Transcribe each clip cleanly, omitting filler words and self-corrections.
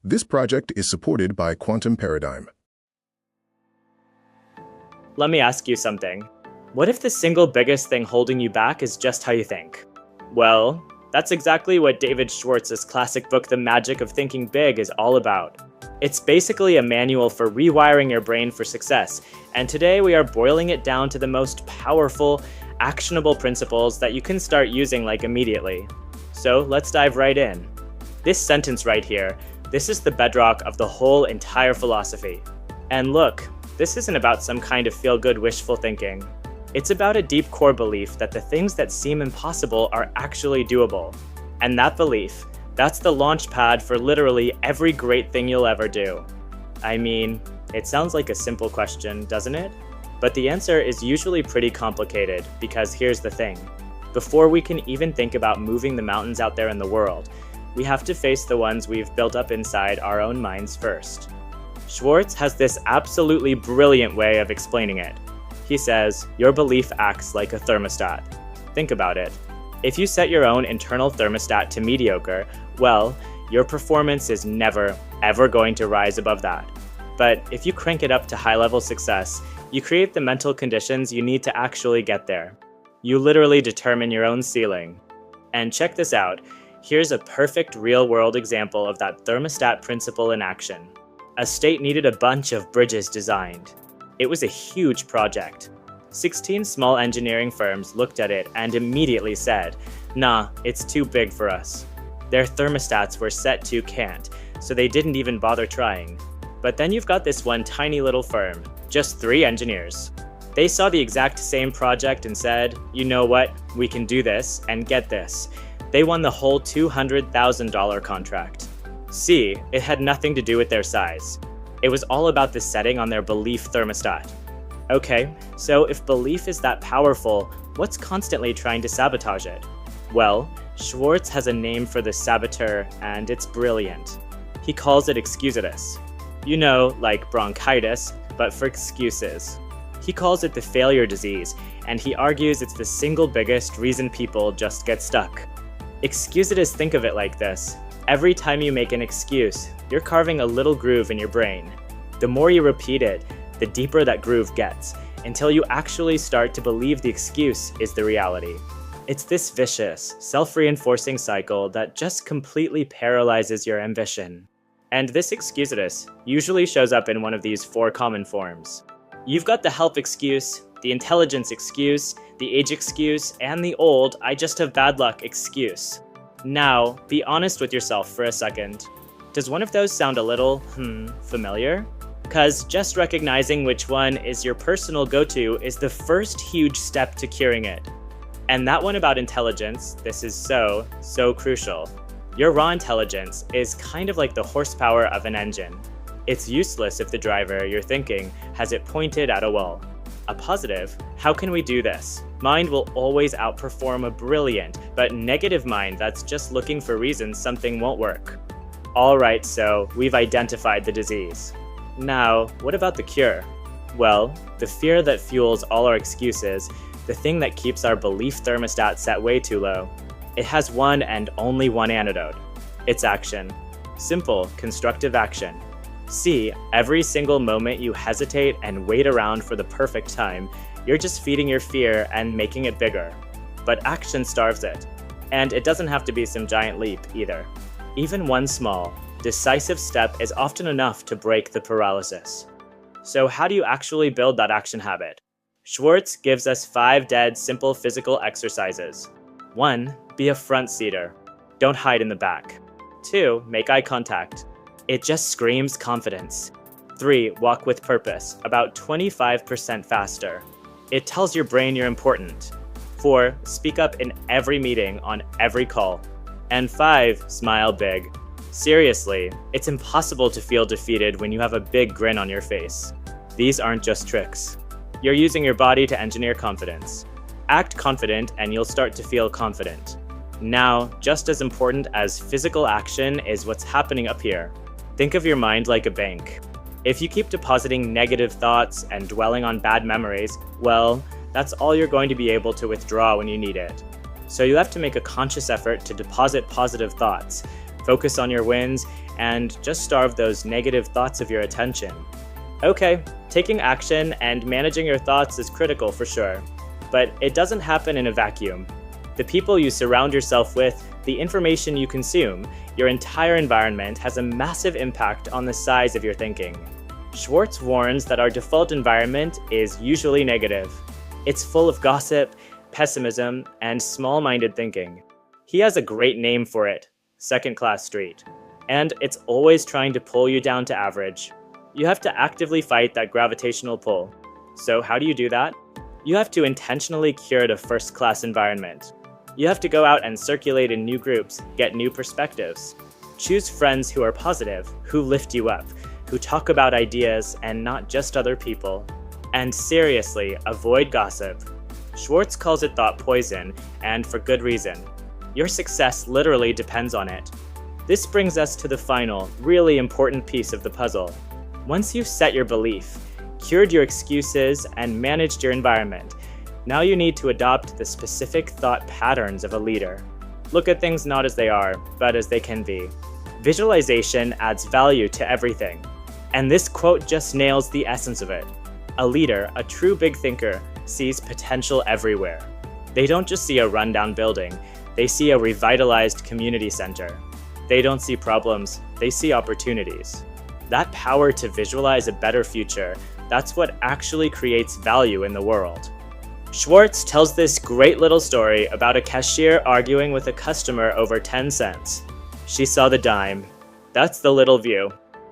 This project is supported by Quantum Paradigm. Let me ask you something. What if the single biggest thing holding you back is just how you think? Well, that's exactly what David Schwartz's classic book, The Magic of Thinking Big, is all about. It's basically a manual for rewiring your brain for success, and today we are boiling it down to the most powerful, actionable principles that you can start using immediately. So let's dive right in. This sentence right here, this is the bedrock of the whole entire philosophy. And look, this isn't about some kind of feel-good wishful thinking. It's about a deep core belief that the things that seem impossible are actually doable. And that belief, that's the launch pad for literally every great thing you'll ever do. I mean, it sounds like a simple question, doesn't it? But the answer is usually pretty complicated, because here's the thing. Before we can even think about moving the mountains out there in the world, we have to face the ones we've built up inside our own minds first. Schwartz has this absolutely brilliant way of explaining it. He says, your belief acts like a thermostat. Think about it. If you set your own internal thermostat to mediocre, well, your performance is never, ever going to rise above that. But if you crank it up to high-level success, you create the mental conditions you need to actually get there. You literally determine your own ceiling. And check this out. Here's a perfect real-world example of that thermostat principle in action. A state needed a bunch of bridges designed. It was a huge project. 16 small engineering firms looked at it and immediately said, nah, it's too big for us. Their thermostats were set to can't, so they didn't even bother trying. But then you've got this one tiny little firm, just 3 engineers. They saw the exact same project and said, you know what, we can do this, and get this. They won the whole $200,000 contract. See, it had nothing to do with their size. It was all about the setting on their belief thermostat. Okay, so if belief is that powerful, what's constantly trying to sabotage it? Well, Schwartz has a name for the saboteur, and it's brilliant. He calls it Excusitis. You know, like bronchitis, but for excuses. He calls it the failure disease, and he argues it's the single biggest reason people just get stuck. Excusitis, think of it like this. Every time you make an excuse, you're carving a little groove in your brain. The more you repeat it, the deeper that groove gets, until you actually start to believe the excuse is the reality. It's this vicious, self-reinforcing cycle that just completely paralyzes your ambition. And this excusitis usually shows up in one of these 4 common forms. You've got the health excuse, the intelligence excuse, the age excuse, and the old I just have bad luck excuse. Now, be honest with yourself for a second. Does one of those sound a little, familiar? 'Cause just recognizing which one is your personal go-to is the first huge step to curing it. And that one about intelligence, this is so crucial. Your raw intelligence is kind of like the horsepower of an engine. It's useless if the driver, you're thinking, has it pointed at a wall. A positive, how can we do this? Mind will always outperform a brilliant, but negative mind that's just looking for reasons something won't work. Alright, so we've identified the disease. Now, what about the cure? Well, the fear that fuels all our excuses, the thing that keeps our belief thermostat set way too low, it has one and only one antidote. It's action. Simple, constructive action. See, every single moment you hesitate and wait around for the perfect time, you're just feeding your fear and making it bigger. But action starves it. And it doesn't have to be some giant leap either. Even one small, decisive step is often enough to break the paralysis. So how do you actually build that action habit? Schwartz gives us 5 dead simple physical exercises. 1. Be a front seater. Don't hide in the back. 2. Make eye contact. It just screams confidence. 3. Walk with purpose, about 25% faster. It tells your brain you're important. 4. Speak up in every meeting, on every call. And 5. Smile big. Seriously, it's impossible to feel defeated when you have a big grin on your face. These aren't just tricks. You're using your body to engineer confidence. Act confident and you'll start to feel confident. Now, just as important as physical action is what's happening up here. Think of your mind like a bank. If you keep depositing negative thoughts and dwelling on bad memories, well, that's all you're going to be able to withdraw when you need it. So you have to make a conscious effort to deposit positive thoughts, focus on your wins, and just starve those negative thoughts of your attention. Okay, taking action and managing your thoughts is critical for sure, but it doesn't happen in a vacuum. The people you surround yourself with, the information you consume, your entire environment has a massive impact on the size of your thinking. Schwartz warns that our default environment is usually negative. It's full of gossip, pessimism, and small-minded thinking. He has a great name for it, second-class street. And it's always trying to pull you down to average. You have to actively fight that gravitational pull. So how do you do that? You have to intentionally curate a first-class environment. You have to go out and circulate in new groups, get new perspectives. Choose friends who are positive, who lift you up, who talk about ideas and not just other people. And seriously, avoid gossip. Schwartz calls it thought poison, and for good reason. Your success literally depends on it. This brings us to the final, really important piece of the puzzle. Once you've set your belief, cured your excuses, and managed your environment, now you need to adopt the specific thought patterns of a leader. Look at things not as they are, but as they can be. Visualization adds value to everything. And this quote just nails the essence of it. A leader, a true big thinker, sees potential everywhere. They don't just see a rundown building, they see a revitalized community center. They don't see problems, they see opportunities. That power to visualize a better future, that's what actually creates value in the world. Schwartz tells this great little story about a cashier arguing with a customer over 10 cents. She saw the dime. That's the little view.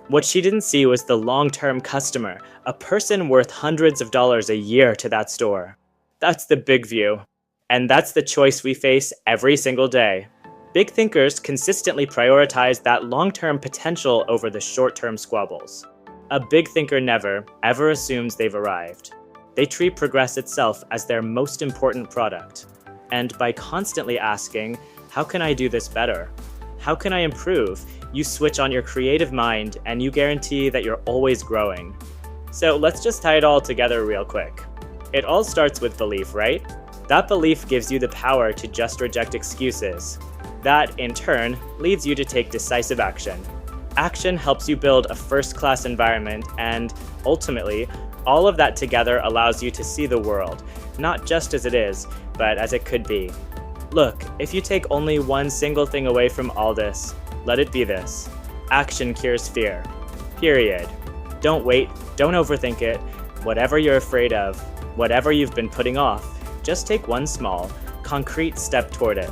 What she didn't see was the long-term customer, a person worth hundreds of dollars a year to that store. That's the big view. And that's the choice we face every single day. Big thinkers consistently prioritize that long-term potential over the short-term squabbles. A big thinker never, ever assumes they've arrived. They treat progress itself as their most important product. And by constantly asking, how can I do this better? How can I improve? You switch on your creative mind and you guarantee that you're always growing. So let's just tie it all together real quick. It all starts with belief, right? That belief gives you the power to just reject excuses. That, in turn, leads you to take decisive action. Action helps you build a first-class environment, and, ultimately, all of that together allows you to see the world, not just as it is, but as it could be. Look, if you take only one single thing away from all this, let it be this. Action cures fear. Period. Don't wait, don't overthink it. Whatever you're afraid of, whatever you've been putting off, just take one small, concrete step toward it.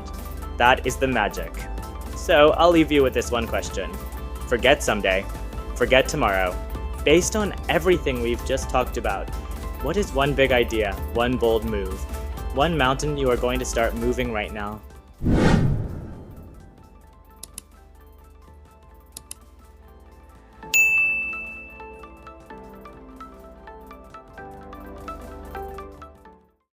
That is the magic. So I'll leave you with this one question. Forget someday. Forget tomorrow. Based on everything we've just talked about, what is one big idea, one bold move, one mountain you are going to start moving right now?